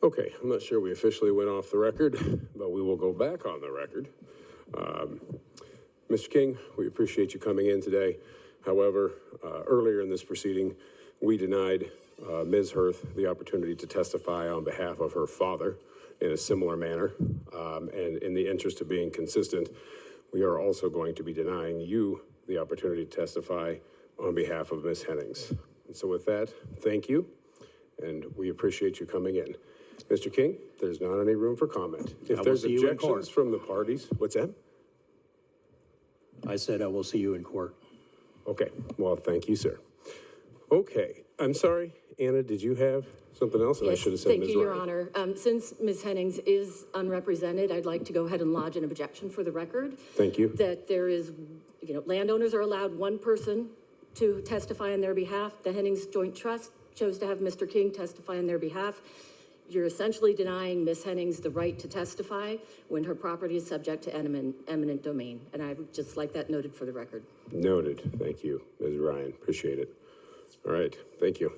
Okay, I'm not sure we officially went off the record, but we will go back on the record. Mr. King, we appreciate you coming in today. However, earlier in this proceeding, we denied Ms. Hirth the opportunity to testify on behalf of her father in a similar manner. And in the interest of being consistent, we are also going to be denying you the opportunity to testify on behalf of Ms. Hennings. And so with that, thank you, and we appreciate you coming in. Mr. King, there's not any room for comment. If there's objections from the parties, what's that? I said I will see you in court. Okay, well, thank you, sir. Okay, I'm sorry, Anna, did you have something else? And yes, I should have said thank Ms. you, Your Ryan. Honor. Since Ms. Hennings is unrepresented, I'd like to go ahead and lodge an objection for the record. Thank you. That there is, landowners are allowed one person to testify on their behalf. The Hennings Joint Trust chose to have Mr. King testify on their behalf. You're essentially denying Ms. Hennings the right to testify when her property is subject to eminent domain. And I would just like that noted for the record. Noted. Thank you, Ms. Ryan. Appreciate it. All right. Thank you.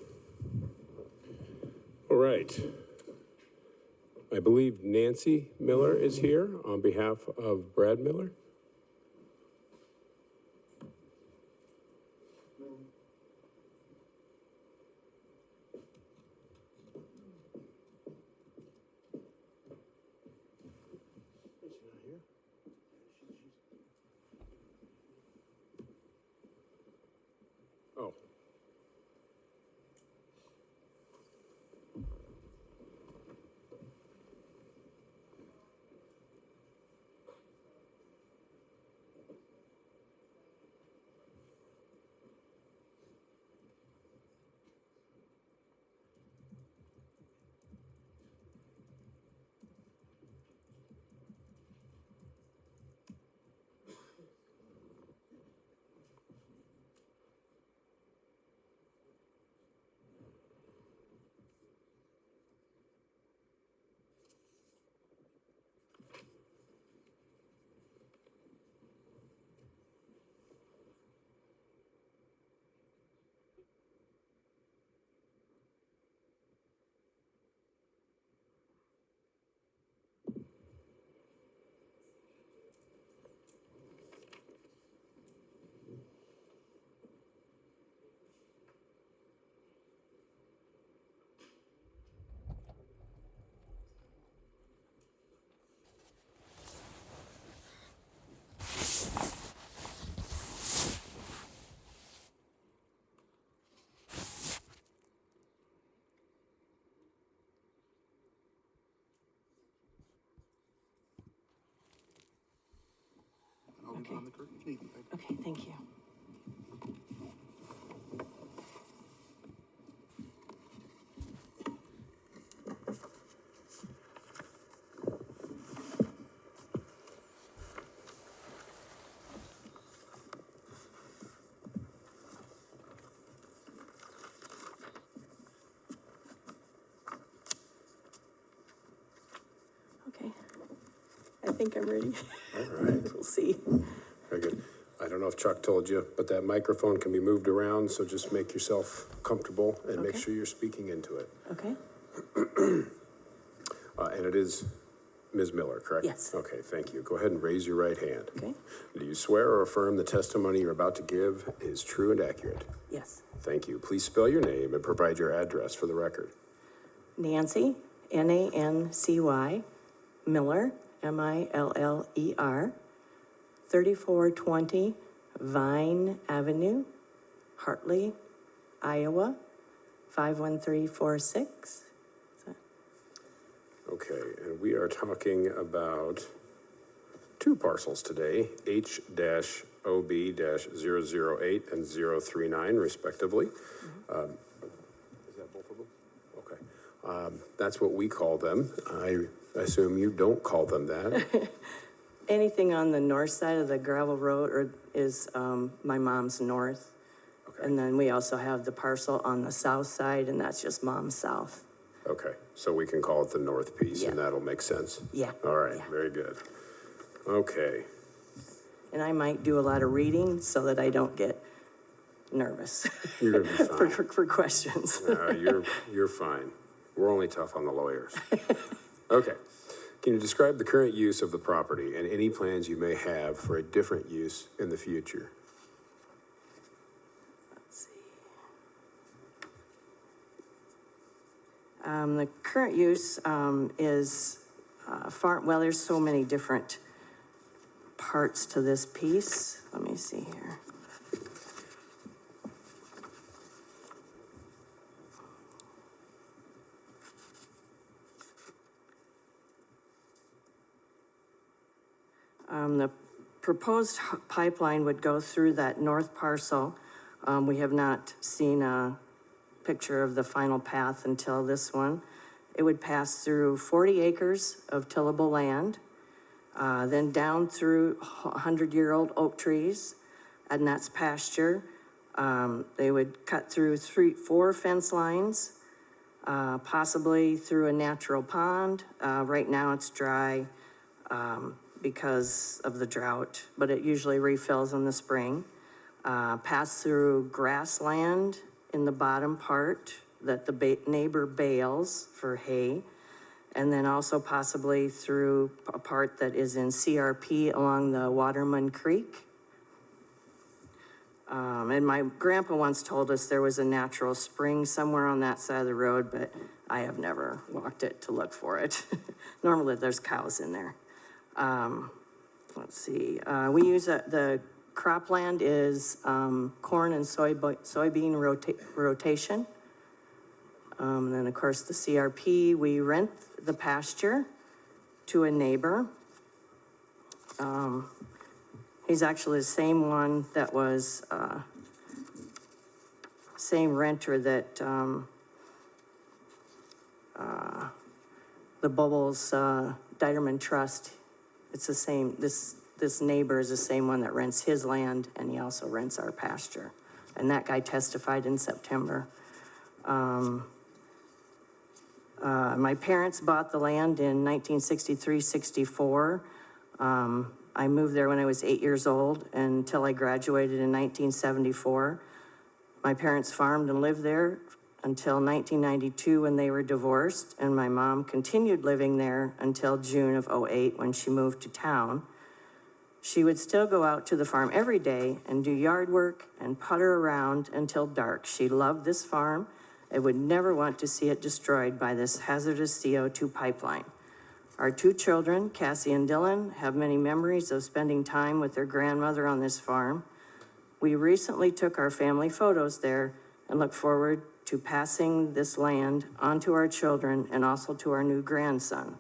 All right. I believe Nancy Miller is here on behalf of Brad Miller. Oh. Okay. Okay, thank you. Okay. I think I'm ready. All right. We'll see. Very good. I don't know if Chuck told you, but that microphone can be moved around, so just make yourself comfortable and make Okay. sure you're speaking into it. Okay? And it is Ms. Miller, correct? Yes. Okay, thank you. Go ahead and raise your right hand. Okay? Do you swear or affirm the testimony you're about to give is true and accurate? Yes. Thank you. Please spell your name and provide your address for the record. Nancy, Nancy, Miller, Miller, 3420 Vine Avenue, Hartley, Iowa, 51346. Okay, and we are talking about two parcels today, H-OB-008 and 039, respectively. Is that both of them? Okay. That's what we call them. I assume you don't call them that. Anything on the north side of the gravel road is my mom's north. Okay. And then we also have the parcel on the south side, and that's just mom's south. Okay, so we can call it the north piece, and Yeah. that'll make sense? Yeah. All right, Yeah. very good. Okay. And I might do a lot of reading so that I don't get nervous You're gonna be fine. for questions. You're fine. We're only tough on the lawyers. Okay. Can you describe the current use of the property and any plans you may have for a different use in the future? Let's see. The current use is farm, well, there's so many different parts to this piece. Let me see here. The proposed pipeline would go through that north parcel. We have not seen a picture of the final path until this one. It would pass through 40 acres of tillable land, then down through 100-year-old oak trees, and that's pasture. They would cut through 4 fence lines, possibly through a natural pond. Right now it's dry because of the drought, but it usually refills in the spring. Pass through grassland in the bottom part that the neighbor bales for hay, and then also possibly through a part that is in CRP along the Waterman Creek. And my grandpa once told us there was a natural spring somewhere on that side of the road, but I have never walked it to look for it. Normally there's cows in there. Let's see, we use the cropland is corn and soybean rotation. And then of course the CRP, we rent the pasture to a neighbor. He's actually the same one that was, same renter that the Bubbles Diterman Trust. It's the same, this neighbor is the same one that rents his land, and he also rents our pasture. And that guy testified in September. My parents bought the land in 1963-64. I moved there when I was 8 years old until I graduated in 1974. My parents farmed and lived there until 1992 when they were divorced, and my mom continued living there until June of '08 when she moved to town. She would still go out to the farm every day and do yard work and putter around until dark. She loved this farm and would never want to see it destroyed by this hazardous CO2 pipeline. Our 2 children, Cassie and Dylan, have many memories of spending time with their grandmother on this farm. We recently took our family photos there and look forward to passing this land on to our children and also to our new grandson.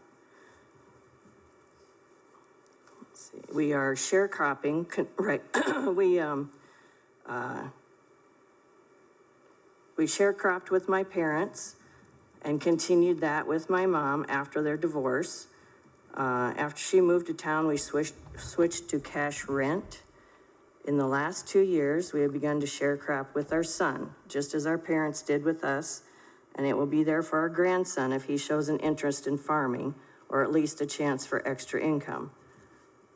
Let's see. We are sharecropping, right? We sharecropped with my parents and continued that with my mom after their divorce. After she moved to town, we switched to cash rent. In the last 2 years, we have begun to sharecrop with our son, just as our parents did with us, and it will be there for our grandson if he shows an interest in farming, or at least a chance for extra income.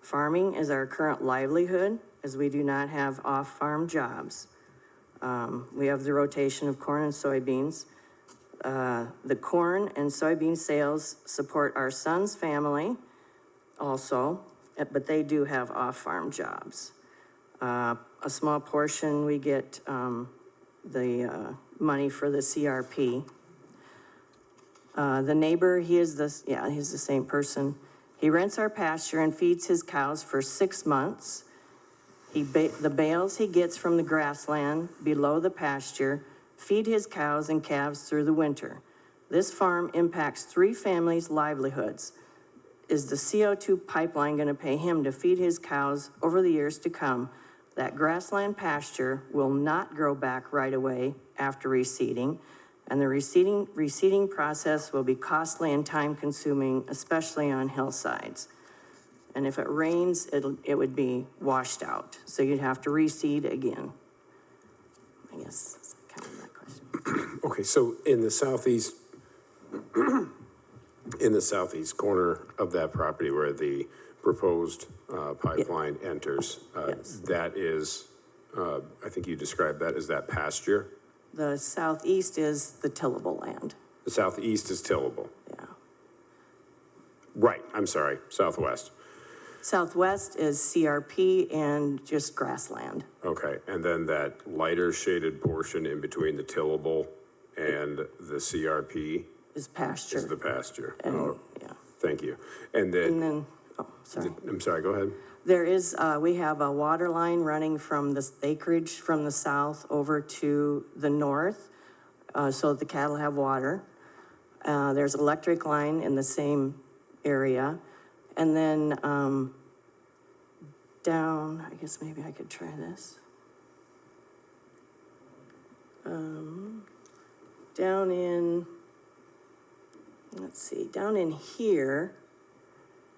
Farming is our current livelihood, as we do not have off-farm jobs. We have the rotation of corn and soybeans. The corn and soybean sales support our son's family also, but they do have off-farm jobs. A small portion, we get the money for the CRP. The neighbor, he's the same person. He rents our pasture and feeds his cows for 6 months. The bales he gets from the grassland below the pasture feed his cows and calves through the winter. This farm impacts 3 families' livelihoods. Is the CO2 pipeline going to pay him to feed his cows over the years to come? That grassland pasture will not grow back right away after reseeding, and the reseeding process will be costly and time-consuming, especially on hillsides. And if it rains, it would be washed out, so you'd have to reseed again. I guess that's kind of that question. Okay, so in the southeast corner of that property where the proposed pipeline enters, Yes. that is, I think you described that as that pasture. The southeast is the tillable land. The southeast is tillable. Yeah. Right, I'm sorry, southwest. Southwest is CRP and just grassland. Okay, and then that lighter shaded portion in between the tillable and the CRP Is pasture. is the pasture. And, Oh, yeah. thank you. And And then, then, oh, sorry. I'm sorry, go ahead. There is, we have a water line running from the acreage from the south over to the north, so the cattle have water. There's electric line in the same area. And then, down, I guess maybe I could try this. Down in, let's see, down in here,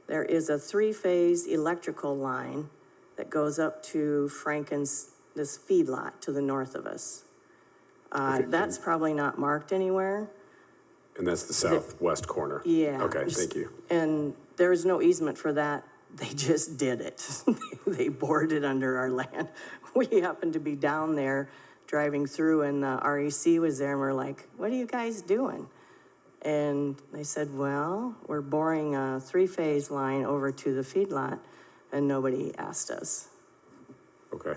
there is a 3-phase electrical line that goes up to Franken's, this feedlot to the north of us. Okay. That's probably not marked anywhere. And that's the southwest corner? Yeah. Okay, thank you. And there is no easement for that. They just did it. They bored it under our land. We happened to be down there driving through, and the REC was there, and we're like, what are you guys doing? And they said, well, we're boring a 3-phase line over to the feedlot, and nobody asked us. Okay.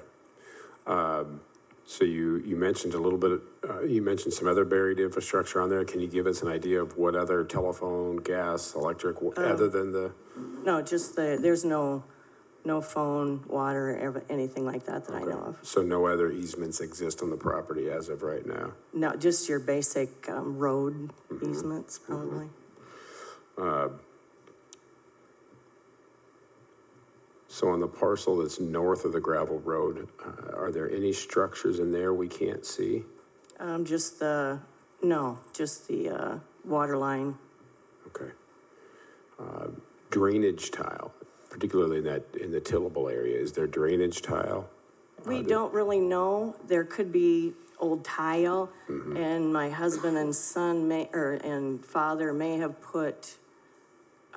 So you mentioned a little bit, you mentioned some other buried infrastructure on there. Can you give us an idea of what other telephone, gas, electric, other than the? No, just there's no phone, water, anything like that I know of. So no other easements exist on the property as of right now? No, just your basic road easements, probably. So on the parcel that's north of the gravel road, are there any structures in there we can't see? Just the water line. Okay. Drainage tile, particularly in the tillable area, is there drainage tile? We don't really know. There could be old tile, and my husband and son and father may have put,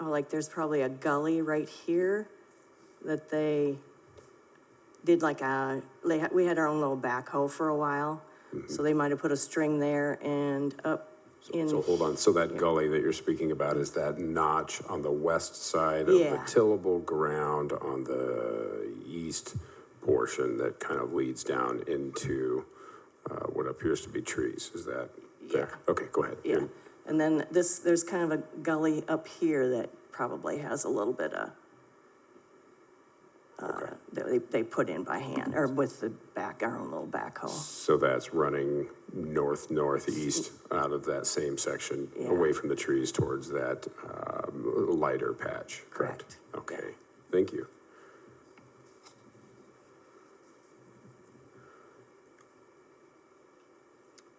like there's probably a gully right here that they did we had our own little backhoe for a while, so they might have put a string there and up in. So hold on, so that gully that you're speaking about is that notch on the west side of the Yeah. tillable ground on the east portion that kind of leads down into what appears to be trees, is that there? Yeah. Okay, go ahead. Yeah, and then there's kind of a gully up here that probably has a little bit of, that they put in by hand, or with our own little backhoe. So that's running northeast out of that same section, Yeah. away from the trees towards that lighter patch, correct? Correct. Okay, thank you.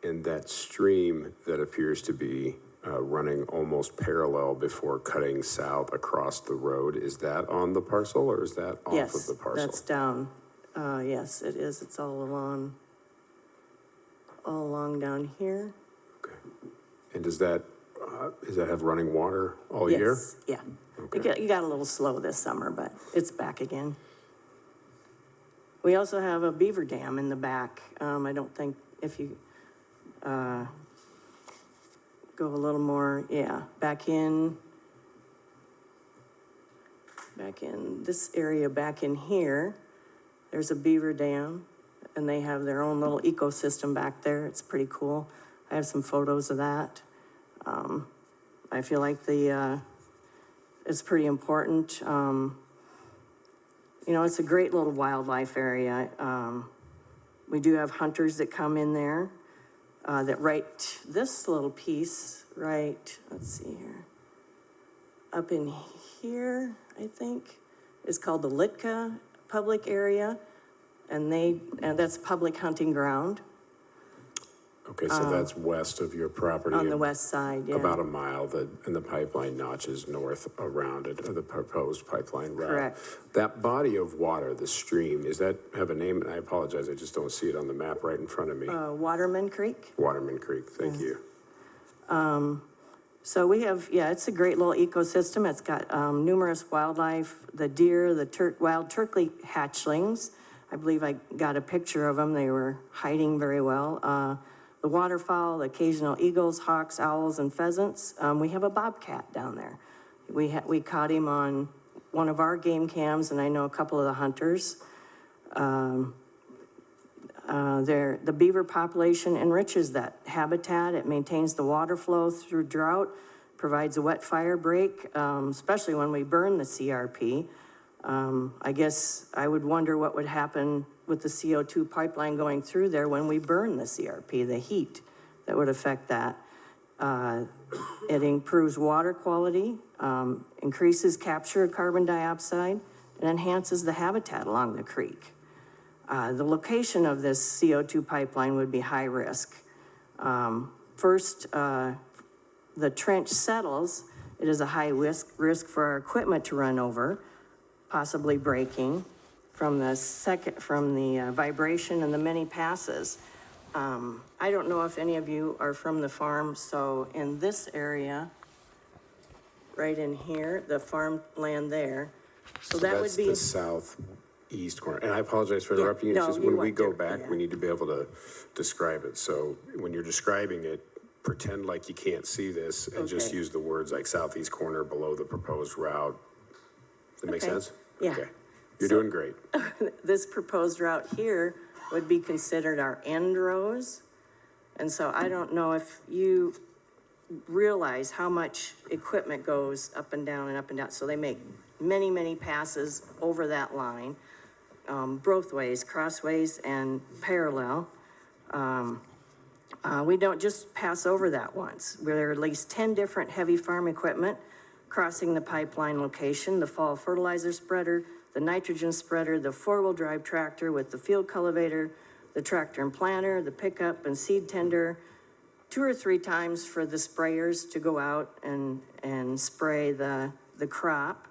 And that stream that appears to be running almost parallel before cutting south across the road, is that on the parcel or is that off Yes, of the parcel? that's down. Yes, it is. It's all along down here. Okay. And does that have running water all year? Yes, yeah. Okay. You got a little slow this summer, but it's back again. We also have a beaver dam in the back. I don't think if you go a little more, back in this area, back in here, there's a beaver dam, and they have their own little ecosystem back there. It's pretty cool. I have some photos of that. I feel like it's pretty important. It's a great little wildlife area. We do have hunters that come in there. This little piece, let's see here, up in here, I think, is called the Litka Public Area, and that's public hunting ground. Okay, so that's west of your property. On the west side, yeah. About a mile, and the pipeline notches north around it, or the proposed pipeline route. Correct. That body of water, the stream, does that have a name? And I apologize, I just don't see it on the map right in front of me. Waterman Creek. Waterman Creek, thank you. So we have, it's a great little ecosystem. It's got numerous wildlife, the deer, the wild turkey hatchlings. I believe I got a picture of them. They were hiding very well. The the waterfowl, the occasional eagles, hawks, owls, and pheasants. We have a bobcat down there. We caught him on one of our game cams, and I know a couple of the hunters. The beaver population enriches that habitat. It maintains the water flow through drought, provides a wet fire break, especially when we burn the CRP. I guess I would wonder what would happen with the CO2 pipeline going through there when we burn the CRP, the heat that would affect that. It improves water quality, increases capture of carbon dioxide, and enhances the habitat along the creek. The location of this CO2 pipeline would be high risk. First, the trench settles. It is a high risk for our equipment to run over, possibly breaking from the vibration and the many passes. I don't know if any of you are from the farm, so in this area, right in here, the farmland there, so that would That's be. the southeast corner. And I apologize for interrupting you. It's no, just you when we went go there, back, yeah. we need to be able to describe it. So when you're describing it, pretend like you can't see this and just Okay. use the words like southeast corner below the proposed route. Does that make Okay. sense? Yeah. Okay. You're doing great. This proposed route here would be considered our end rows. And so I don't know if you realize how much equipment goes up and down and up and down. So they make many, many passes over that line, both ways, crossways and parallel. We don't just pass over that once. There are at least 10 different heavy farm equipment crossing the pipeline location, the fall fertilizer spreader, the nitrogen spreader, the four-wheel drive tractor with the field cultivator, the tractor and planter, the pickup and seed tender, 2 or 3 times for the sprayers to go out and spray the crop,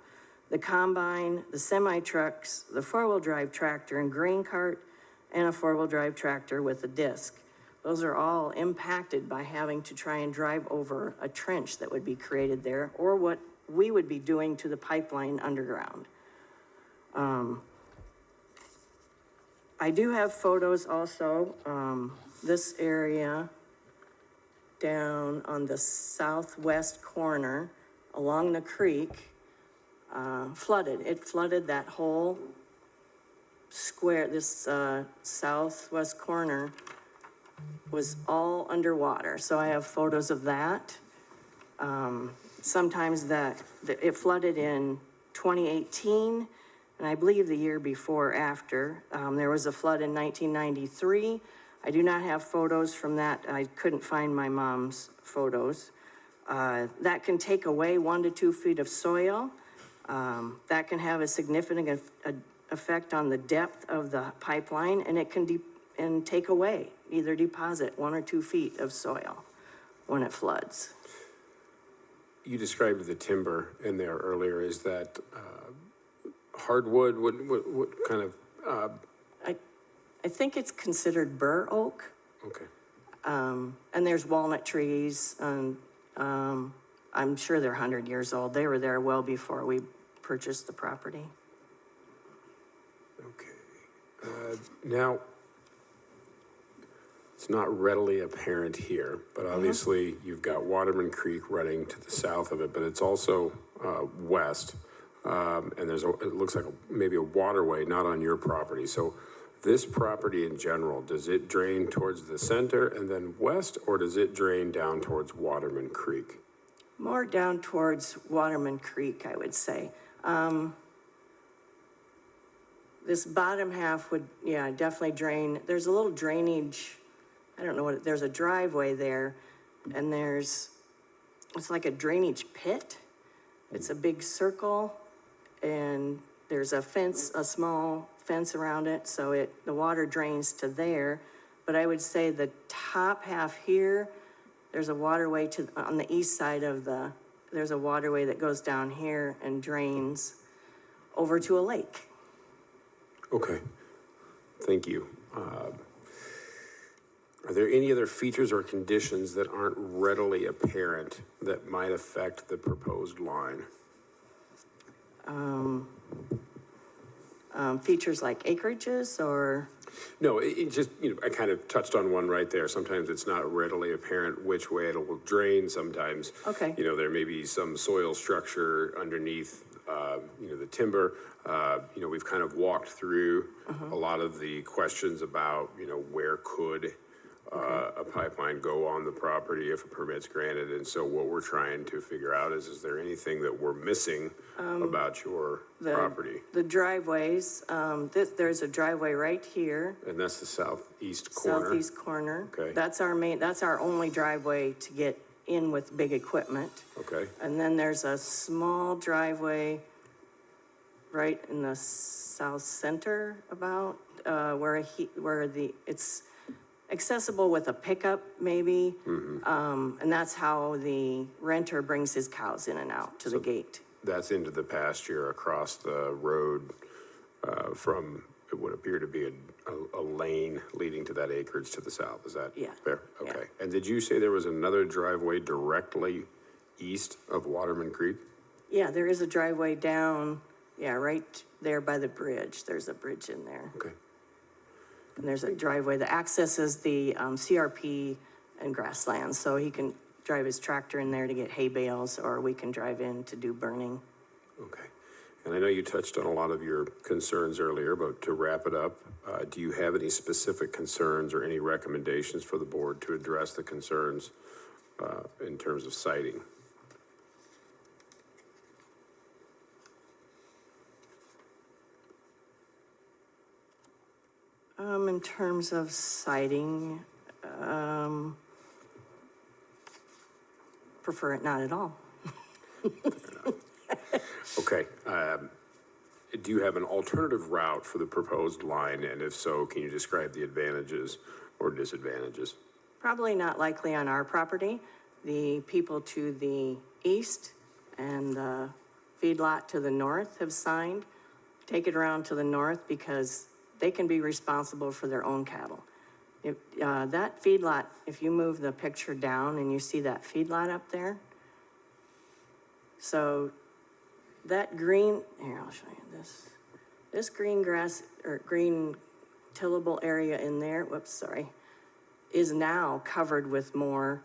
the combine, the semi-trucks, the four-wheel drive tractor and grain cart, and a four-wheel drive tractor with a disc. Those are all impacted by having to try and drive over a trench that would be created there, or what we would be doing to the pipeline underground. I do have photos also. This area down on the southwest corner along the creek flooded. It flooded that whole square. This southwest corner was all underwater. So I have photos of that. Sometimes it flooded in 2018, and I believe the year before after. There was a flood in 1993. I do not have photos from that. I couldn't find my mom's photos. That can take away 1 to 2 feet of soil. That can have a significant effect on the depth of the pipeline, and it can take away, either deposit 1 or 2 feet of soil when it floods. You described the timber in there earlier. Is that hardwood? What kind of? I think it's considered bur oak. Okay. And there's walnut trees, and I'm sure they're 100 years old. They were there well before we purchased the property. Okay. Now, it's not readily apparent here, but obviously you've got Waterman Creek running to the south of it, but it's also west, and it looks like maybe a waterway not on your property. So this property in general, does it drain towards the center and then west, or does it drain down towards Waterman Creek? More down towards Waterman Creek, I would say. This bottom half would, definitely drain. There's a little drainage. I don't know there's a driveway there, and it's like a drainage pit. It's a big circle, and there's a fence, a small fence around it, so the water drains to there. But I would say the top half here, there's a waterway on the east side there's a waterway that goes down here and drains over to a lake. Okay, thank you. Are there any other features or conditions that aren't readily apparent that might affect the proposed line? Features like acreages or? No, it just, I kind of touched on one right there. Sometimes it's not readily apparent which way it will drain. Sometimes, Okay. There may be some soil structure underneath, the timber. We've kind of walked through a lot of the questions about, where could a pipeline go on the property if a permit's granted. And so what we're trying to figure out is there anything that we're missing about your property? The driveways, there's a driveway right here, And that's the southeast corner. southeast corner. Okay. That's our only driveway to get in with big equipment. Okay, And then there's a small driveway right in the south center about, it's accessible with a pickup maybe. And that's how the renter brings his cows in and out to the gate. that's into the pasture across the road from, it would appear to be a lane leading to that acreage to the south. Is that Yeah. fair? Yeah. Okay. And did you say there was another driveway directly east of Waterman Creek? Yeah, there is a driveway down, right there by the bridge. There's a bridge in there. Okay. And there's a driveway that accesses the CRP and grasslands, so he can drive his tractor in there to get hay bales, or we can drive in to do burning. Okay. And I know you touched on a lot of your concerns earlier, but to wrap it up, do you have any specific concerns or any recommendations for the board to address the concerns in terms of siting? In terms of siting, prefer it not at all. Okay. Do you have an alternative route for the proposed line? And if so, can you describe the advantages or disadvantages? Probably not likely on our property. The people to the east and the feedlot to the north have signed. Take it around to the north because they can be responsible for their own cattle. If, that feedlot, if you move the picture down and you see that feedlot up there, so that green, here, I'll show you this. This green grass, or green tillable area in there, is now covered with more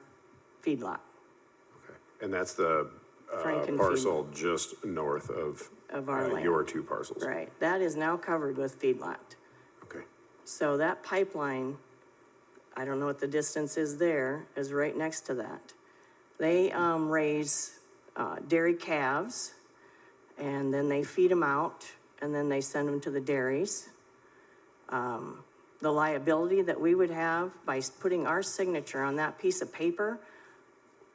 feedlot. Okay. And that's the Franken parcel just north of our land. your two parcels? Right, that is now covered with feedlot. Okay. So that pipeline, I don't know what the distance is there, is right next to that. They raise dairy calves, and then they feed them out, and then they send them to the dairies. The liability that we would have by putting our signature on that piece of paper,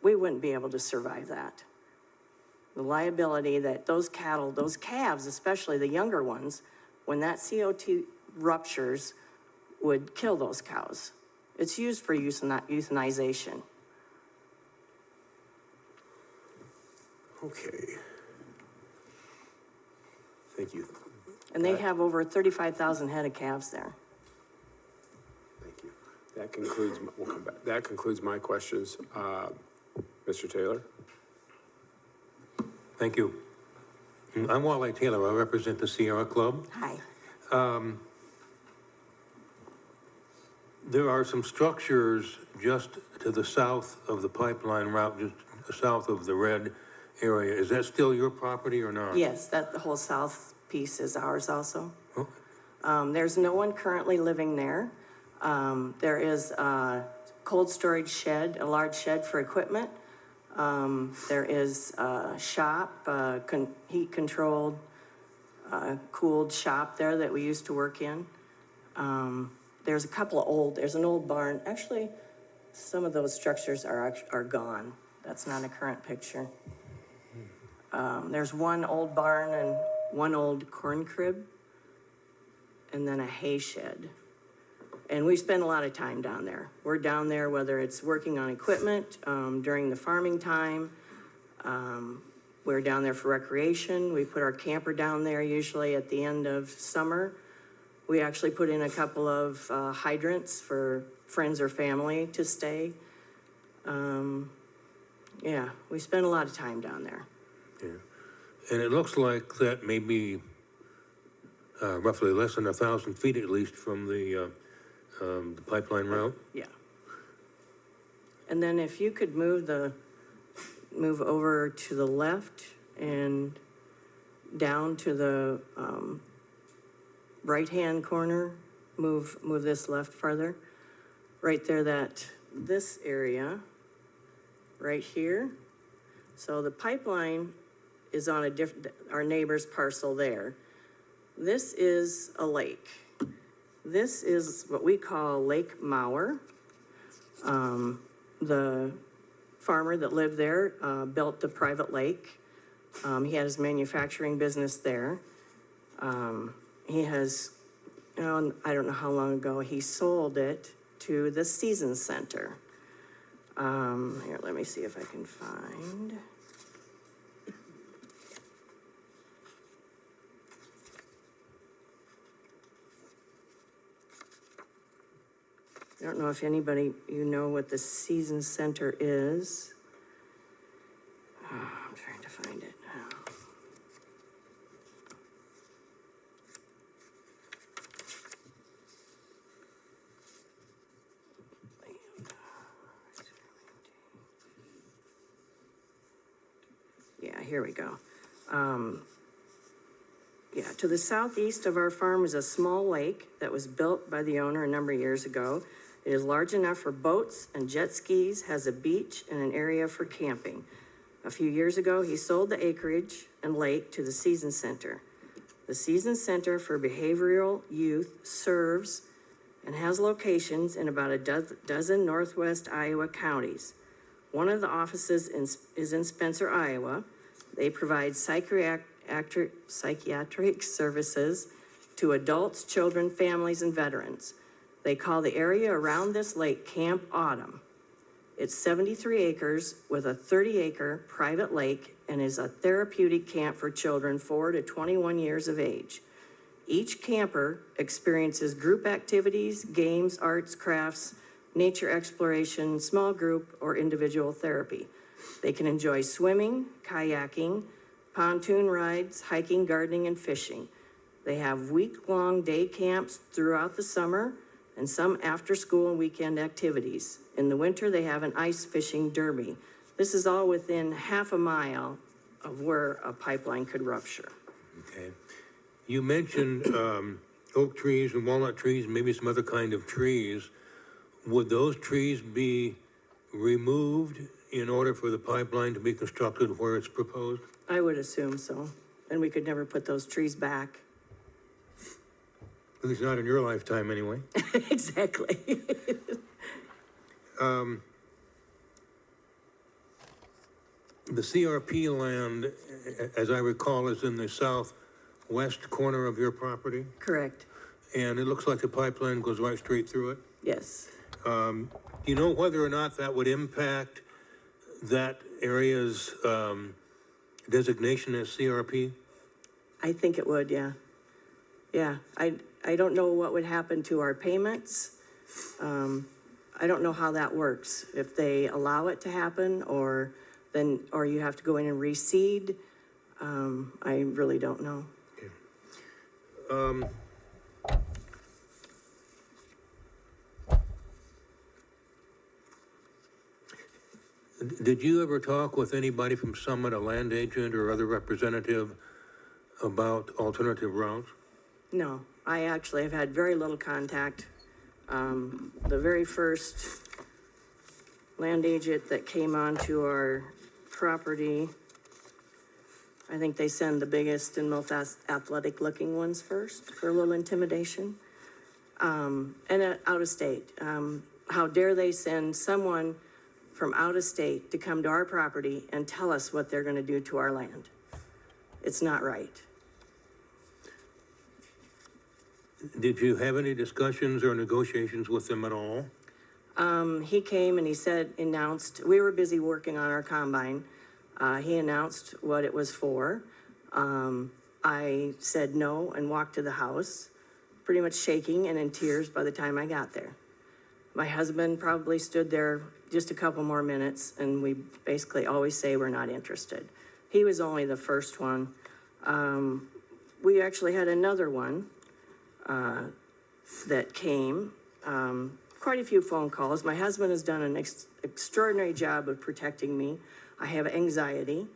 we wouldn't be able to survive that. The liability that those cattle, those calves, especially the younger ones, when that CO2 ruptures, would kill those cows. It's used for euthanization. Okay. Thank you. And they have over 35,000 head of calves there. Thank you. That concludes, we'll come back. That concludes my questions. Mr. Taylor? Thank you. I'm Wally Taylor. I represent the Sierra Club. Hi. There are some structures just to the south of the pipeline route, just south of the red area. Is that still your property or not? Yes, the whole south piece is ours also. Oh. There's no one currently living there. There is a cold storage shed, a large shed for equipment. There is a shop, heat-controlled, cooled shop there that we used to work in. There's a couple of there's an old barn. Actually, some of those structures are gone. That's not a current picture. There's one old barn and one old corn crib, and then a hay shed. And we spend a lot of time down there. We're down there whether it's working on equipment during the farming time. We're down there for recreation. We put our camper down there usually at the end of summer. We actually put in a couple of hydrants for friends or family to stay. Yeah, we spend a lot of time down there. Yeah. And it looks like that may be roughly less than 1,000 feet at least from the pipeline route. Yeah. And then if you could move over to the left and down to the right-hand corner, move this left farther. Right there, this area, right here. So the pipeline is on our neighbor's parcel there. This is a lake. This is what we call Lake Mauer. The farmer that lived there built the private lake. He had his manufacturing business there. He has, I don't know how long ago, he sold it to the Season Center. Here, let me see if I can find. I don't know if anybody, you know what the Season Center is. Oh, I'm trying to find it now. Yeah, here we go. Yeah, to the southeast of our farm is a small lake that was built by the owner a number of years ago. It is large enough for boats and jet skis, has a beach and an area for camping. A few years ago, he sold the acreage and lake to the Season Center. The Season Center for Behavioral Youth serves and has locations in about a dozen northwest Iowa counties. One of the offices is in Spencer, Iowa. They provide psychiatric services to adults, children, families, and veterans. They call the area around this lake Camp Autumn. It's 73 acres with a 30-acre private lake and is a therapeutic camp for children 4 to 21 years of age. Each camper experiences group activities, games, arts, crafts, nature exploration, small group, or individual therapy. They can enjoy swimming, kayaking, pontoon rides, hiking, gardening, and fishing. They have week-long day camps throughout the summer and some after-school and weekend activities. In the winter, they have an ice fishing derby. This is all within half a mile of where a pipeline could rupture. Okay. You mentioned oak trees and walnut trees, maybe some other kind of trees. Would those trees be removed in order for the pipeline to be constructed where it's proposed? I would assume so. And we could never put those trees back. At least not in your lifetime, anyway. Exactly. The CRP land, as I recall, is in the southwest corner of your property, Correct. and it looks like the pipeline goes right straight through it. Yes. Do you know whether or not that would impact that area's designation as CRP? I think it would, yeah. Yeah, I don't know what would happen to our payments. I don't know how that works. If they allow it to happen or you have to go in and reseed. I really don't know. Okay. Did you ever talk with anybody from Summit, a land agent or other representative, about alternative routes? No, I actually have had very little contact. The very first land agent that came onto our property, I think they send the biggest and most athletic looking ones first for a little intimidation. And out of state. How dare they send someone from out of state to come to our property and tell us what they're gonna do to our land? It's not right. Did you have any discussions or negotiations with them at all? He came and he announced, we were busy working on our combine. He announced what it was for. I said no and walked to the house, pretty much shaking and in tears by the time I got there. My husband probably stood there just a couple more minutes, and we basically always say we're not interested. He was only the first one. we actually had another one that came, quite a few phone calls. My husband has done an extraordinary job of protecting me. I have anxiety,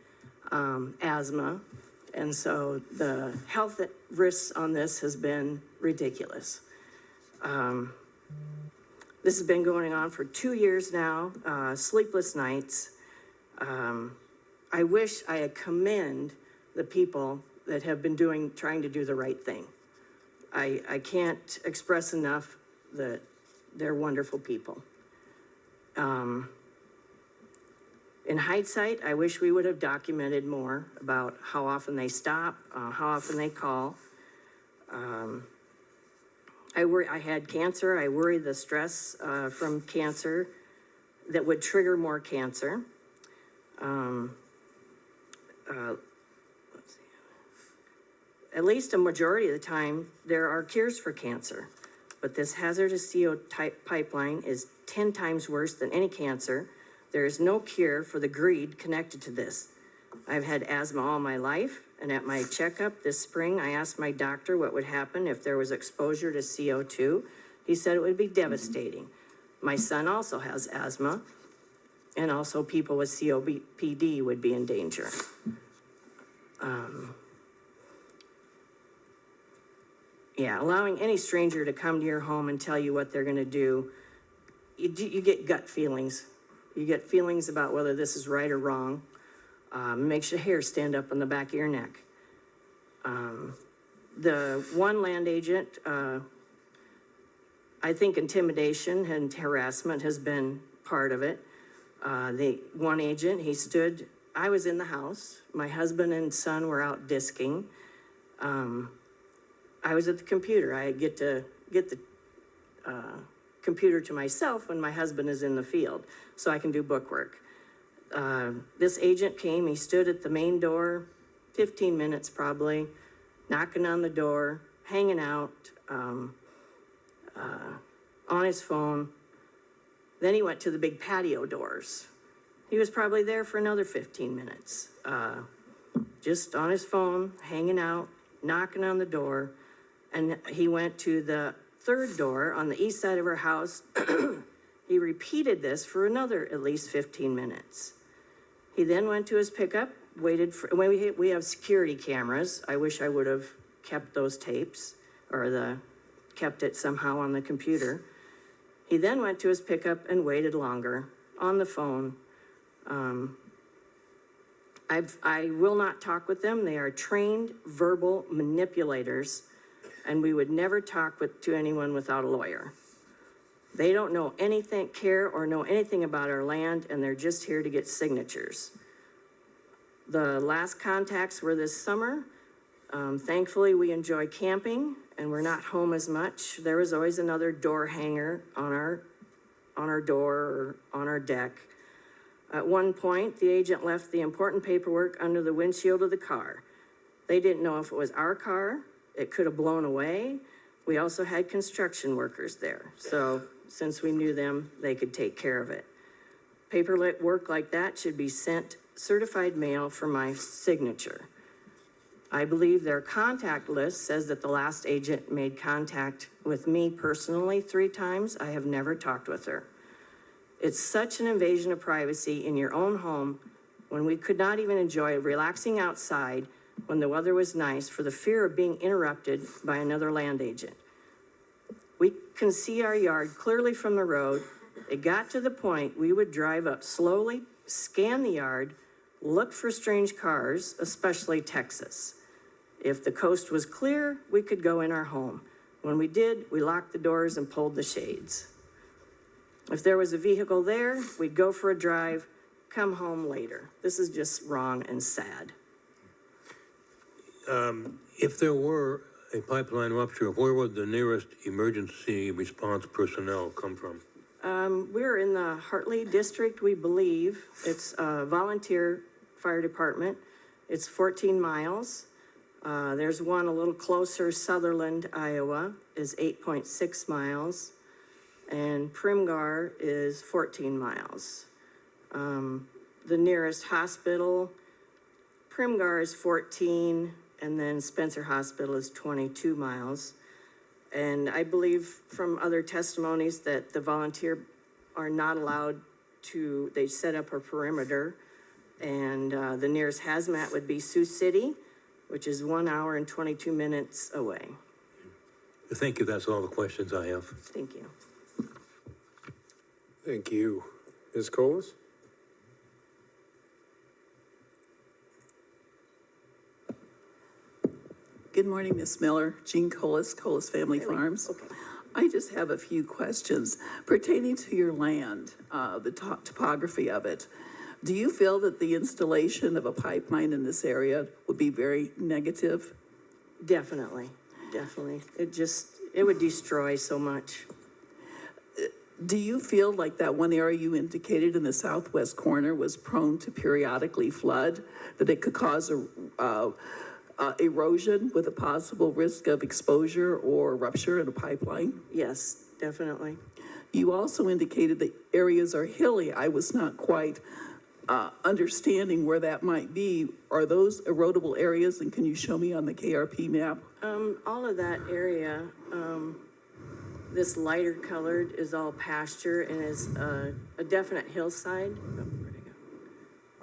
asthma, and so the health risks on this has been ridiculous. This has been going on for 2 years now, sleepless nights. I wish I had commend the people that have been trying to do the right thing. I can't express enough that they're wonderful people. In hindsight, I wish we would have documented more about how often they stop, how often they call. I had cancer. I worry the stress from cancer that would trigger more cancer. Let's see. At least a majority of the time, there are cures for cancer, but this hazardous CO2 pipeline is 10 times worse than any cancer. There is no cure for the greed connected to this. I've had asthma all my life, and at my checkup this spring, I asked my doctor what would happen if there was exposure to CO2. He said it would be devastating. My son also has asthma, and also people with COPD would be in danger. Yeah, allowing any stranger to come to your home and tell you what they're gonna do, you get gut feelings. You get feelings about whether this is right or wrong. Makes your hair stand up on the back of your neck. The one land agent, I think intimidation and harassment has been part of it. The one agent, I was in the house. My husband and son were out disking. I was at the computer. I get to get the computer to myself when my husband is in the field, so I can do book work. This agent came, he stood at the main door, 15 minutes probably, knocking on the door, hanging out, on his phone. Then he went to the big patio doors. He was probably there for another 15 minutes, just on his phone, hanging out, knocking on the door. And he went to the third door on the east side of our house. He repeated this for another at least 15 minutes. He then went to his pickup, waited for, we have security cameras. I wish I would have kept those tapes or kept it somehow on the computer. He then went to his pickup and waited longer on the phone. I will not talk with them. They are trained verbal manipulators, and we would never talk to anyone without a lawyer. They don't know anything, care or know anything about our land, and they're just here to get signatures. The last contacts were this summer. Thankfully, we enjoy camping, and we're not home as much. There was always another door hanger on our door or on our deck. At one point, the agent left the important paperwork under the windshield of the car. They didn't know if it was our car. It could have blown away. We also had construction workers there. Since we knew them, they could take care of it. Paperwork like that should be sent certified mail for my signature. I believe their contact list says that the last agent made contact with me personally 3 times. I have never talked with her. It's such an invasion of privacy in your own home when we could not even enjoy relaxing outside when the weather was nice for the fear of being interrupted by another land agent. We can see our yard clearly from the road. It got to the point we would drive up slowly, scan the yard, look for strange cars, especially Texas. If the coast was clear, we could go in our home. When we did, we locked the doors and pulled the shades. If there was a vehicle there, we'd go for a drive, come home later. This is just wrong and sad. If there were a pipeline rupture, where would the nearest emergency response personnel come from? We're in the Hartley district, we believe. It's a volunteer fire department. It's 14 miles. There's one a little closer, Sutherland, Iowa, is 8.6 miles. And Primgar is 14 miles. The nearest hospital, Primgar is 14, and then Spencer Hospital is 22 miles. And I believe from other testimonies that the volunteer are not allowed to, they set up a perimeter. And the nearest hazmat would be Sioux City, which is 1 hour and 22 minutes away. Thank you, that's all the questions I have. Thank you. Thank you. Ms. Colas? Good morning, Ms. Miller. Jean Colas, Colas Family Farms. Okay. I just have a few questions pertaining to your land, the topography of it. Do you feel that the installation of a pipeline in this area would be very negative? Definitely, definitely. It would destroy so much. Do you feel like that one area you indicated in the southwest corner was prone to periodically flood, that it could cause erosion with a possible risk of exposure or rupture in a pipeline? Yes, definitely. You also indicated that areas are hilly. I was not quite understanding where that might be. Are those erodible areas, and can you show me on the KRP map? All of that area, this lighter colored is all pasture and is a definite hillside. Oh, where'd it go?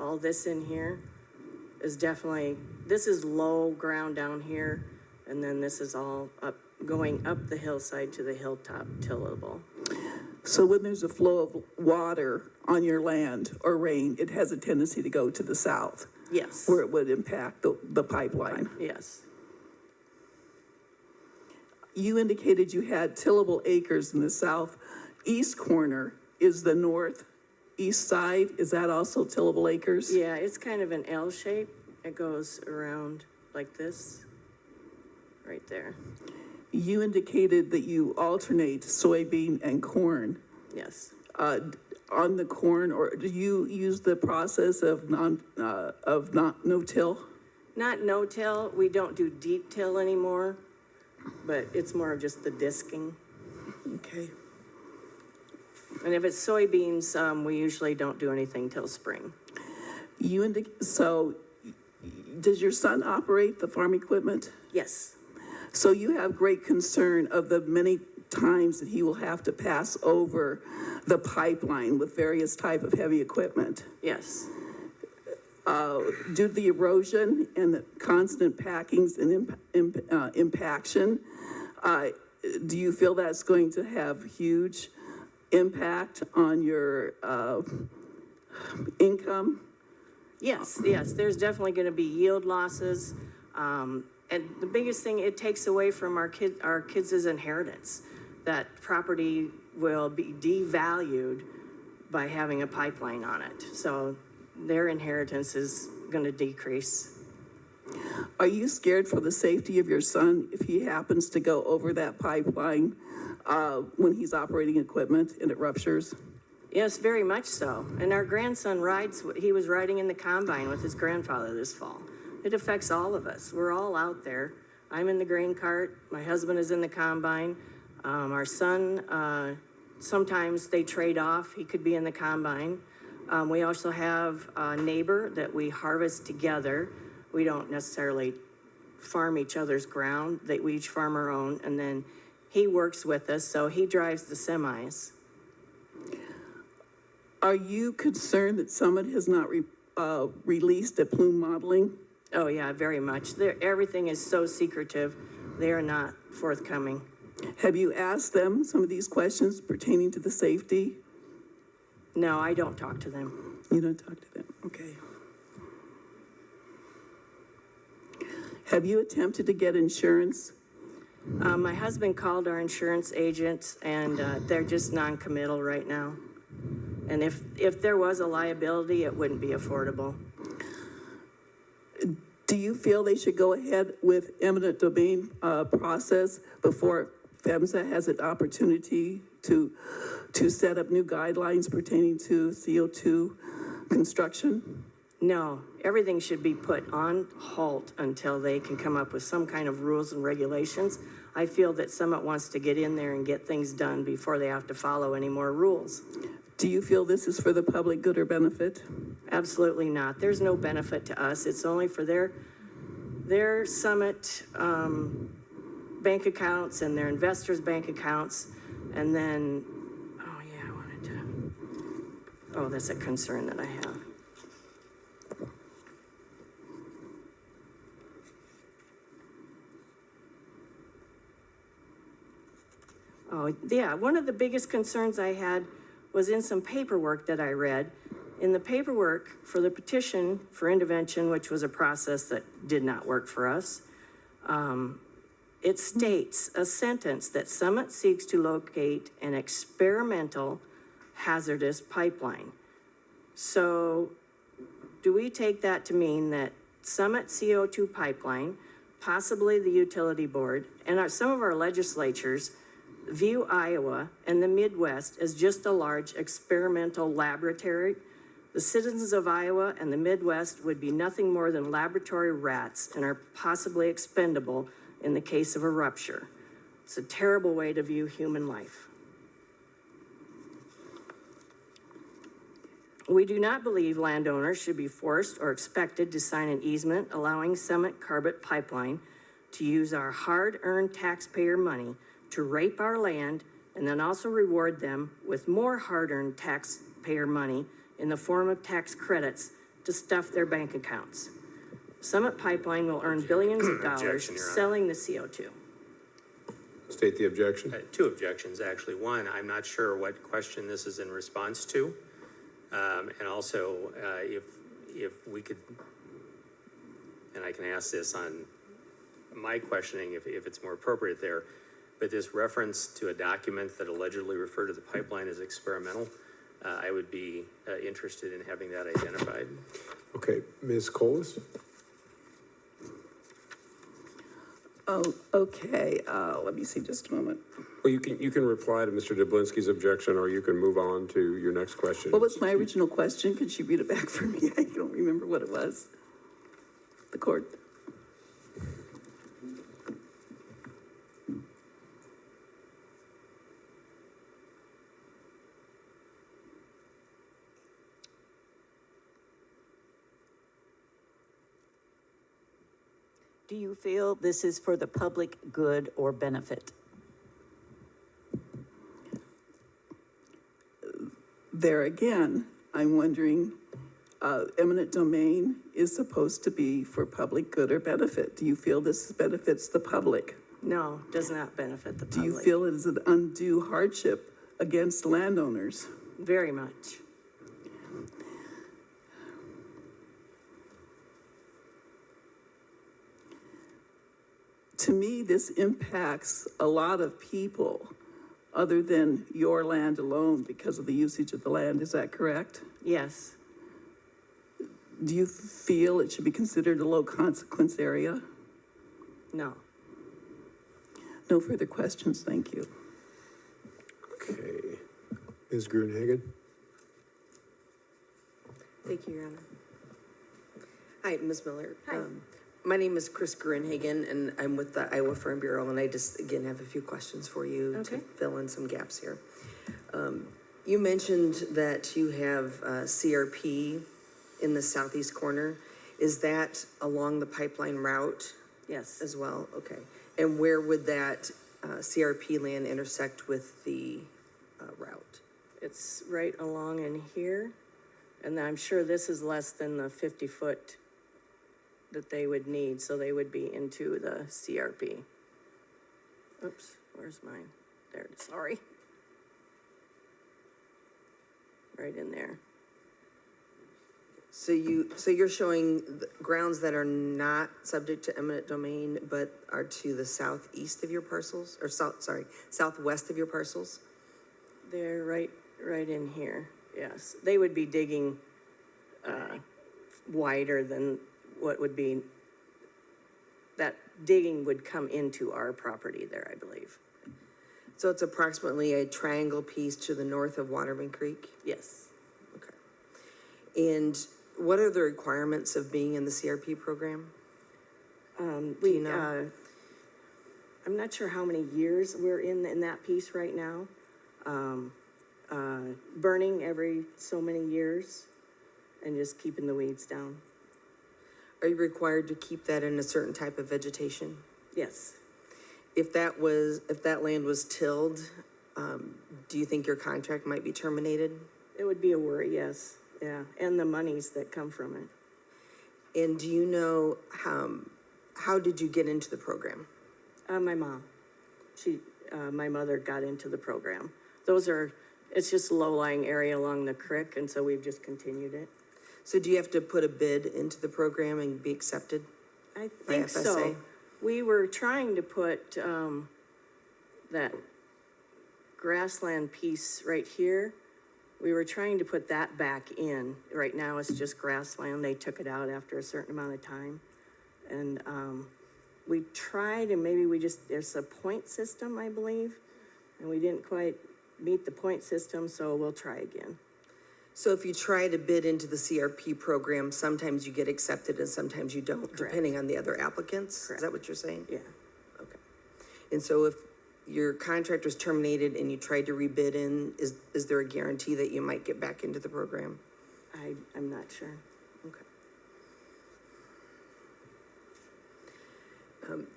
All this in here is definitely, this is low ground down here, and then this is all up, going up the hillside to the hilltop tillable. So when there's a flow of water on your land or rain, it has a tendency to go to the south, Yes, where it would impact the pipeline. yes, You indicated you had tillable acres in the southeast corner. Is the northeast side, is that also tillable acres? yeah, it's kind of an L shape. It goes around like this, right there. You indicated that you alternate soybean and corn. Yes, On the corn, or do you use the process of no-till? not no-till. We don't do deep till anymore, but it's more of just the disking. Okay. And if it's soybeans, we usually don't do anything till spring. So does your son operate the farm equipment? Yes, So you have great concern of the many times that he will have to pass over the pipeline with various type of heavy equipment. yes, Due to the erosion and the constant packings and impaction, do you feel that's going to have huge impact on your income? yes, yes. There's definitely going to be yield losses. And the biggest thing, it takes away from our kids' inheritance. That property will be devalued by having a pipeline on it. So their inheritance is going to decrease. Are you scared for the safety of your son if he happens to go over that pipeline when he's operating equipment and it ruptures? Yes, very much so. And our grandson he was riding in the combine with his grandfather this fall. It affects all of us. We're all out there. I'm in the grain cart. My husband is in the combine. Our son, sometimes they trade off. He could be in the combine. We also have a neighbor that we harvest together. We don't necessarily farm each other's ground. We each farm our own. And then he works with us, so he drives the semis. Are you concerned that Summit has not released a plume modeling? Oh, yeah, very much. Everything is so secretive. They are not forthcoming. Have you asked them some of these questions pertaining to the safety? No, I don't talk to them. You don't talk to them, okay. Have you attempted to get insurance? My husband called our insurance agents, and they're just non-committal right now. And if there was a liability, it wouldn't be affordable. Do you feel they should go ahead with eminent domain process before PHMSA has an opportunity to set up new guidelines pertaining to CO2 construction? No, everything should be put on halt until they can come up with some kind of rules and regulations. I feel that Summit wants to get in there and get things done before they have to follow any more rules. Do you feel this is for the public good or benefit? Absolutely not. There's no benefit to us. It's only for their their Summit bank accounts and their investors' bank accounts. And then, oh yeah, I wanted to, oh, that's a concern that I have. Oh, yeah, one of the biggest concerns I had was in some paperwork that I read. In the paperwork for the petition for intervention, which was a process that did not work for us, it states a sentence that Summit seeks to locate an experimental hazardous pipeline. So do we take that to mean that Summit CO2 pipeline, possibly the utility board, and some of our legislatures view Iowa and the Midwest as just a large experimental laboratory? The citizens of Iowa and the Midwest would be nothing more than laboratory rats and are possibly expendable in the case of a rupture. It's a terrible way to view human life. We do not believe landowners should be forced or expected to sign an easement allowing Summit Carbon Pipeline to use our hard-earned taxpayer money to rape our land and then also reward them with more hard-earned taxpayer money in the form of tax credits to stuff their bank accounts. Summit Pipeline will earn billions of dollars Objection, Your Honor. selling the CO2. State the objection. Two objections, actually. One, I'm not sure what question this is in response to. And also, if we could, and I can ask this on my questioning if it's more appropriate there, but this reference to a document that allegedly referred to the pipeline as experimental, I would be interested in having that identified. Okay, Ms. Colas? Oh, okay, let me see just a moment. Well, you can reply to Mr. Dublinsky's objection, or you can move on to your next question. What was my original question? Could you read it back for me? I don't remember what it was. The court. Do you feel this is for the public good or benefit? There again, I'm wondering, eminent domain is supposed to be for public good or benefit. Do you feel this benefits the public? No, does not benefit the Do public. you feel it is an undue hardship against landowners? Very much. To me, this impacts a lot of people other than your land alone because of the usage of the land. Is that correct? Yes. Do you feel it should be considered a low consequence area? No. No further questions, thank you. Okay. Ms. Gruenhagen? Thank you, Your Honor. Hi, Ms. Miller. Hi. My name is Chris Gruenhagen, and I'm with the Iowa Farm Bureau, and I just, again, have a few questions for you Okay. to fill in some gaps here. You mentioned that you have CRP in the southeast corner. Is that along the pipeline route Yes. as well? Okay. And where would that CRP land intersect with the route? It's right along in here. And I'm sure this is less than the 50-foot that they would need, so they would be into the CRP. Oops, where's mine? There it is, sorry. Right in there. So you're showing the grounds that are not subject to eminent domain, but are to the southeast of your parcels, or southwest of your parcels? They're right in here, yes. They would be digging wider than what would be, that digging would come into our property there, I believe. So it's approximately a triangle piece to the north of Waterman Creek? Yes. Okay. And what are the requirements of being in the CRP program? I'm not sure how many years we're in that piece right now. Burning every so many years and just keeping the weeds down. Are you required to keep that in a certain type of vegetation? Yes. If that land was tilled, do you think your contract might be terminated? It would be a worry, yes, yeah, and the monies that come from it. And do you know, how did you get into the program? My mom, my mother got into the program. It's just a low-lying area along the creek, and so we've just continued it. So do you have to put a bid into the program and be accepted? I By think so. FSA? We were trying to put, that grassland piece right here. We were trying to put that back in. Right now, it's just grassland. They took it out after a certain amount of time. And, we tried, and maybe there's a point system, I believe, and we didn't quite meet the point system, so we'll try again. So if you try to bid into the CRP program, sometimes you get accepted and sometimes you don't, Correct. depending on the other applicants? Correct. Is that what you're saying? Yeah. Okay. And so if your contract was terminated and you tried to rebid in, is there a guarantee that you might get back into the program? I'm not sure. Okay.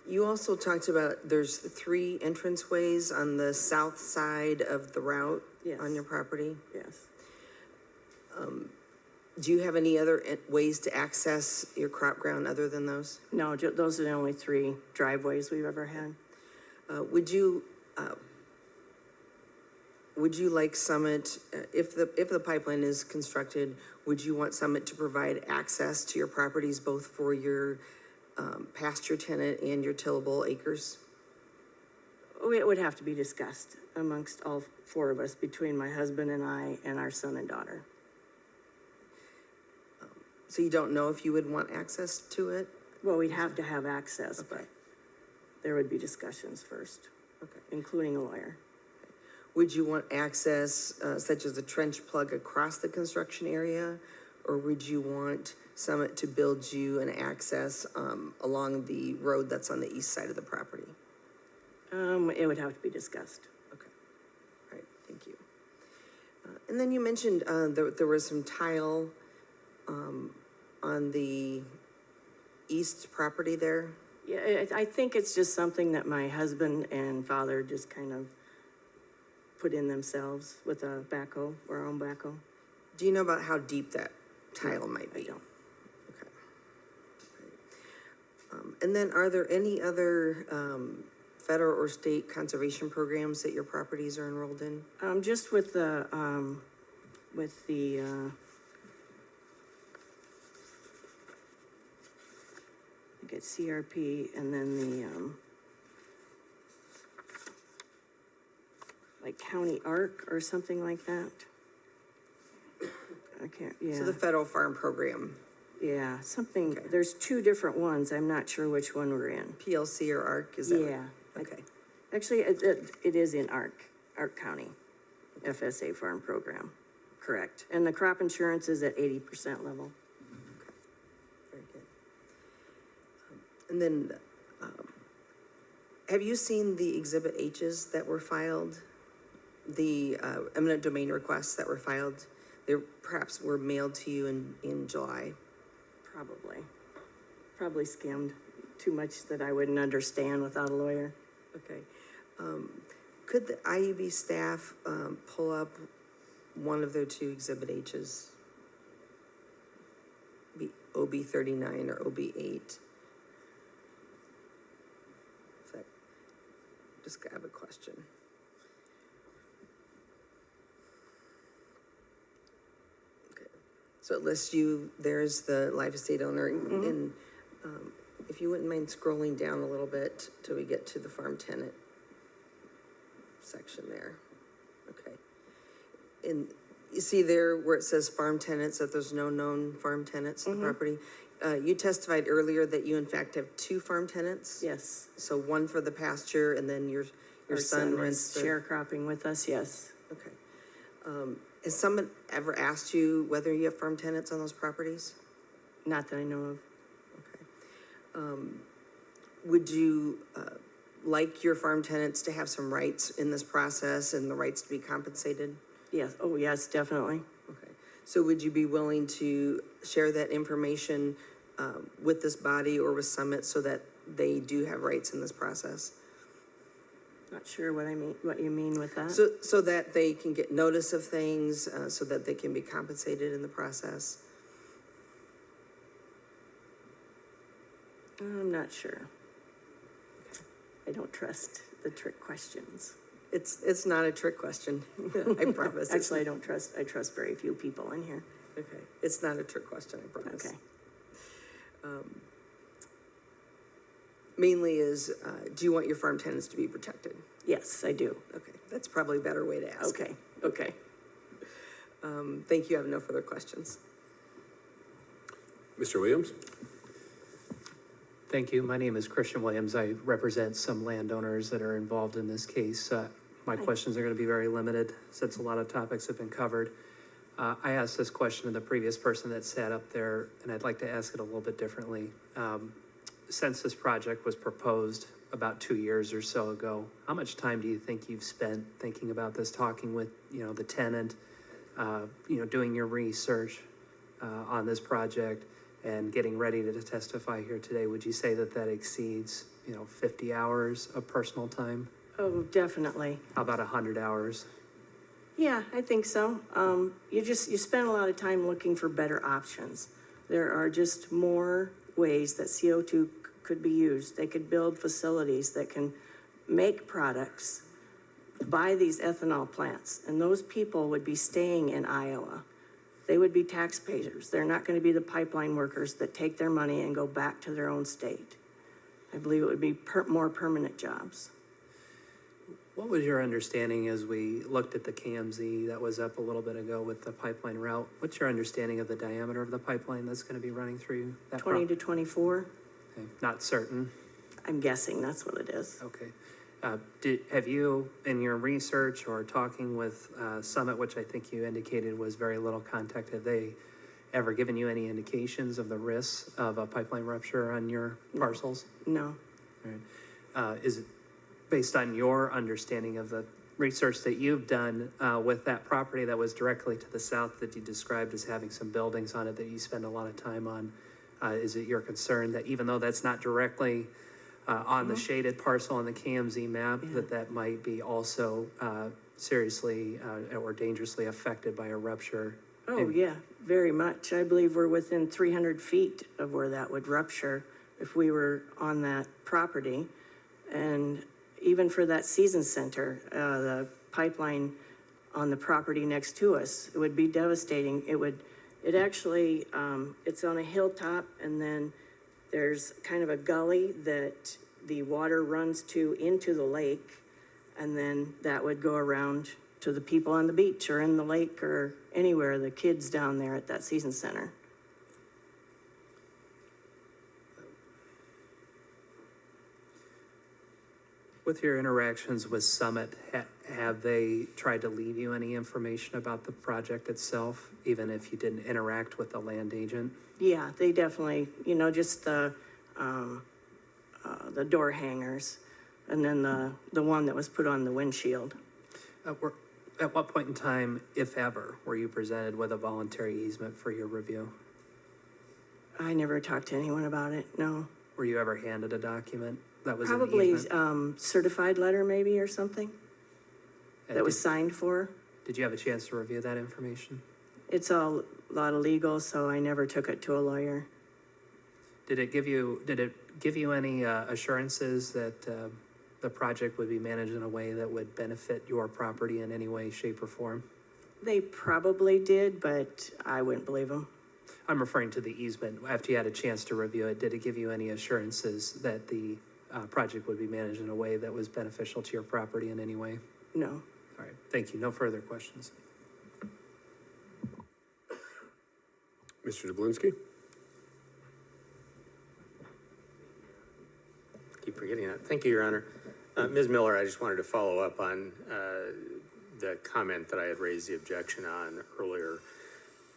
You also talked about there's 3 entranceways on the south side of the route Yes. on your property. Yes. Do you have any other ways to access your crop ground other than those? No, those are the only 3 driveways we've ever had. Would you like Summit, if the pipeline is constructed, would you want Summit to provide access to your properties both for your pasture tenant and your tillable acres? It would have to be discussed amongst all 4 of us, between my husband and I and our son and daughter. So you don't know if you would want access to it? Well, we'd have to have access, but there would be discussions first, Okay. including a lawyer. Would you want access such as a trench plug across the construction area? Or would you want Summit to build you an access along the road that's on the east side of the property? It would have to be discussed. Okay, all right, thank you. And then you mentioned there was some tile on the east property there. Yeah, I think it's just something that my husband and father just kind of put in themselves with a backhoe, our own backhoe. Do you know about how deep that tile might be? I don't. Okay. And then are there any other federal or state conservation programs that your properties are enrolled in? Just with the I get CRP and then the, like county ARC or something like that. I can't, yeah. So the federal farm program, Yeah, something, Okay. there's 2 different ones. I'm not sure which one we're in. PLC or ARC, is that? Yeah. Okay, Actually, it is in ARC County, FSA farm program, correct. And the crop insurance is at 80% level. very good. And then, have you seen the Exhibit H's that were filed? The eminent domain requests that were filed? They perhaps were mailed to you in July. Probably skimmed too much that I wouldn't understand without a lawyer. Okay. Could the IUB staff pull up one of their 2 Exhibit H's? Be OB 39 or OB 8? Just have a question. Okay. So it lists you, there's the live estate owner, and if you wouldn't mind scrolling down a little bit till we get to the farm tenant section there. Okay. And you see there where it says farm tenants, that there's no known farm tenants in the property. You testified earlier that you in fact have 2 farm tenants? Yes. So one for the pasture and then your Our son son rents is sharecropping with us, yes. Okay. Has someone ever asked you whether you have farm tenants on those properties? Not that I know of. Okay. Would you like your farm tenants to have some rights in this process and the rights to be compensated? Yes, oh, yes, definitely. Okay. So would you be willing to share that information with this body or with Summit so that they do have rights in this process? Not sure what you mean with that. So that they can get notice of things, so that they can be compensated in the process? I'm not sure. I don't trust the trick questions. It's not a trick question, I promise. Actually, I trust very few people in here. Okay, it's not a trick question, I promise. Okay. Mainly is, do you want your farm tenants to be protected? Yes, I do. Okay, that's probably a better way to ask it. Okay. Thank you, I have no further questions. Mr. Williams? Thank you. My name is Christian Williams. I represent some landowners that are involved in this case. My questions are going to be very limited since a lot of topics have been covered. I asked this question to the previous person that sat up there, and I'd like to ask it a little bit differently. Since this project was proposed about 2 years or so ago, how much time do you think you've spent thinking about this, talking with, the tenant, doing your research on this project and getting ready to testify here today? Would you say that exceeds, 50 hours of personal time? Oh, definitely. How about 100 hours? Yeah, I think so. You spend a lot of time looking for better options. There are just more ways that CO2 could be used. They could build facilities that can make products by these ethanol plants, and those people would be staying in Iowa. They would be taxpayers. They're not going to be the pipeline workers that take their money and go back to their own state. I believe it would be more permanent jobs. What was your understanding as we looked at the KMZ that was up a little bit ago with the pipeline route? What's your understanding of the diameter of the pipeline that's going to be running through that 20 to 24. Okay. Not certain. I'm guessing that's what it is. Okay. Have you, in your research or talking with Summit, which I think you indicated was very little contact, have they ever given you any indications of the risks of a pipeline rupture on your parcels? No. All right. Is it based on your understanding of the research that you've done with that property that was directly to the south that you described as having some buildings on it that you spend a lot of time on? Is it your concern that even though that's not directly on the shaded parcel on the KMZ map, that might be also seriously or dangerously affected by a rupture? Oh, yeah, very much. I believe we're within 300 feet of where that would rupture if we were on that property. And even for that season center, the pipeline on the property next to us, it would be devastating. It actually, it's on a hilltop, and then there's kind of a gully that the water runs into the lake, and then that would go around to the people on the beach or in the lake or anywhere, the kids down there at that season center. With your interactions with Summit, have they tried to leave you any information about the project itself, even if you didn't interact with the land agent? Yeah, they definitely, just the door hangers, and then the one that was put on the windshield. At what point in time, if ever, were you presented with a voluntary easement for your review? I never talked to anyone about it, no. Were you ever handed a document that was an Probably easement? Certified letter maybe or something that was signed for. Did you have a chance to review that information? It's a lot of legal, so I never took it to a lawyer. Did it give you any assurances that the project would be managed in a way that would benefit your property in any way, shape, or form? They probably did, but I wouldn't believe them. I'm referring to the easement. After you had a chance to review it, did it give you any assurances that the project would be managed in a way that was beneficial to your property in any way? No. All right, thank you. No further questions. Mr. Dublinsky? Keep forgetting that. Thank you, Your Honor. Ms. Miller, I just wanted to follow up on the comment that I had raised the objection on earlier.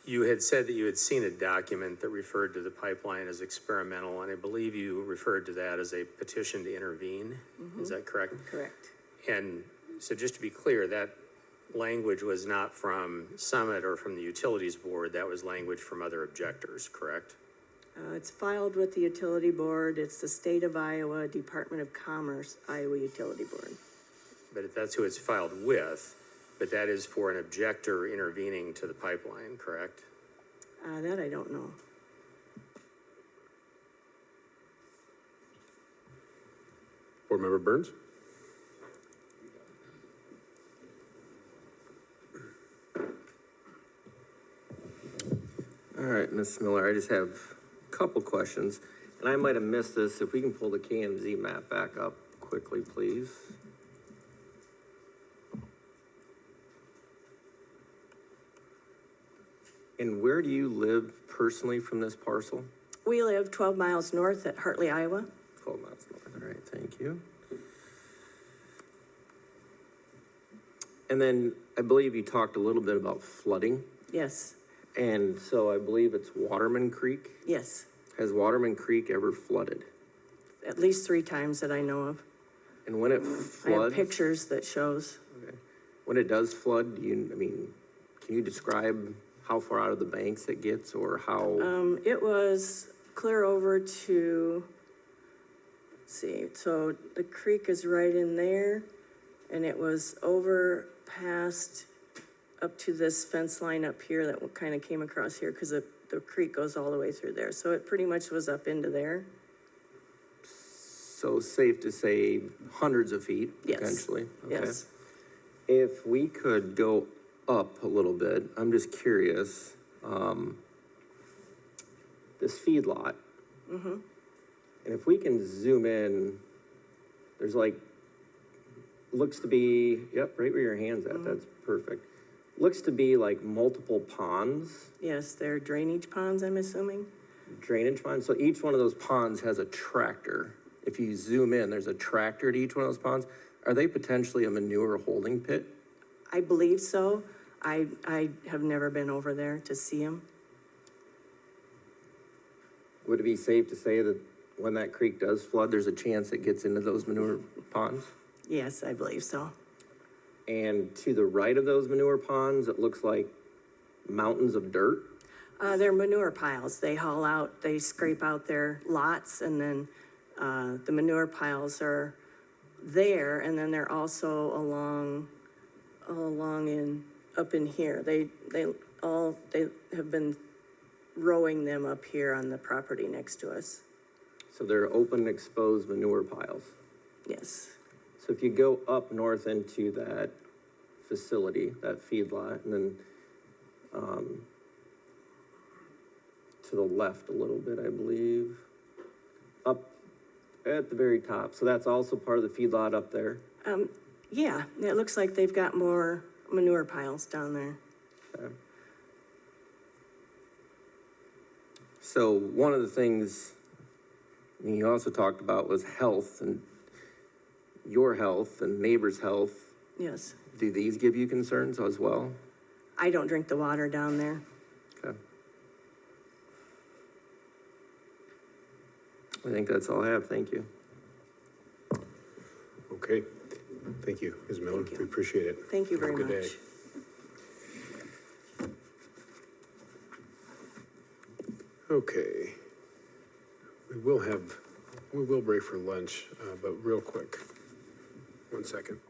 You had said that you had seen a document that referred to the pipeline as experimental, and I believe you referred to that as a petition to intervene. Is that correct? Correct. And so just to be clear, that language was not from Summit or from the Utilities Board. That was language from other objectors, correct? It's filed with the utility board. It's the State of Iowa Department of Commerce, Iowa Utility Board. But that's who it's filed with, but that is for an objector intervening to the pipeline, correct? That I don't know. Board Member Burns? All right, Ms. Miller, I just have a couple questions, and I might have missed this. If we can pull the KMZ map back up quickly, please. And where do you live personally from this parcel? We live 12 miles north at Hartley, Iowa. 12 miles north. All right, thank you. And then I believe you talked a little bit about flooding. Yes, And so I believe it's Waterman Creek. yes. Has Waterman Creek ever flooded? At least 3 times that I know of. And when it I have floods, pictures that shows. when it does flood, can you describe how far out of the banks it gets or how? It was clear over to, let's see, so the creek is right in there, and it was over past up to this fence line up here that kind of came across here, because the creek goes all the way through there. So it pretty much was up into there. So safe to say hundreds of feet, Yes. potentially? Okay. Yes. If we could go up a little bit, I'm just curious, this feedlot. Mm-hmm. And if we can zoom in, there's like, looks to be, yep, right where your hand's at, that's perfect. Looks to be like multiple ponds, Yes, they're drainage ponds, I'm assuming. drainage ponds. So each one of those ponds has a tractor. If you zoom in, there's a tractor to each one of those ponds. Are they potentially a manure holding pit? I believe so. I have never been over there to see them. Would it be safe to say that when that creek does flood, there's a chance it gets into those manure ponds? Yes, I believe so. And to the right of those manure ponds, it looks like mountains of dirt. They're manure piles. They haul out, they scrape out their lots, and then the manure piles are there, and then they're also up in here. They have been rowing them up here on the property next to us. So they're open, exposed manure piles. Yes. So if you go up north into that facility, that feedlot, and then to the left a little bit, I believe, up at the very top. So that's also part of the feedlot up there. Yeah, it looks like they've got more manure piles down there. Okay. So one of the things you also talked about was health and your health and neighbors' health. Yes. Do these give you concerns as well? I don't drink the water down there. Okay. I think that's all I have. Thank you. Okay. Thank you, Ms. Miller. Thank you. We appreciate it. Thank you Have a very good much. day. Okay. We will break for lunch, but real quick. 1 second.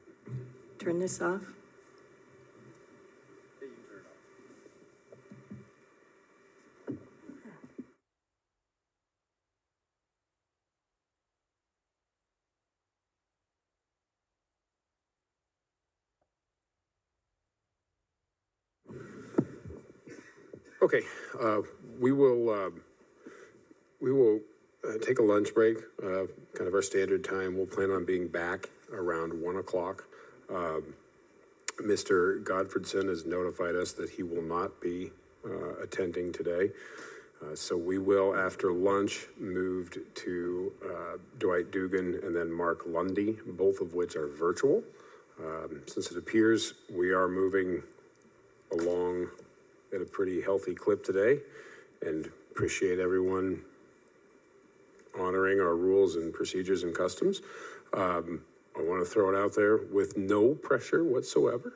Turn this off. Okay, we will take a lunch break, kind of our standard time. We'll plan on being back around 1 o'clock. Mr. Godfredson has notified us that he will not be attending today. So we will, after lunch, move to Dwight Dugan and then Mark Lundy, both of which are virtual. Since it appears we are moving along at a pretty healthy clip today, and appreciate everyone honoring our rules and procedures and customs. I want to throw it out there with no pressure whatsoever.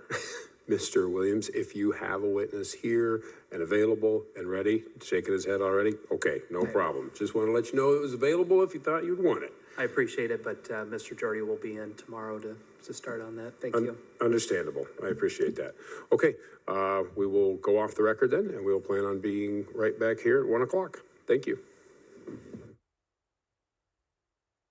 Mr. Williams, if you have a witness here and available and ready, shaking his head already, okay, no problem. Just want to let you know it was available if you thought you'd want it. I appreciate it, but Mr. Jorde will be in tomorrow to start on that. Thank you. Understandable. I appreciate that. Okay, we will go off the record then, and we'll plan on being right back here at 1 o'clock. Thank you.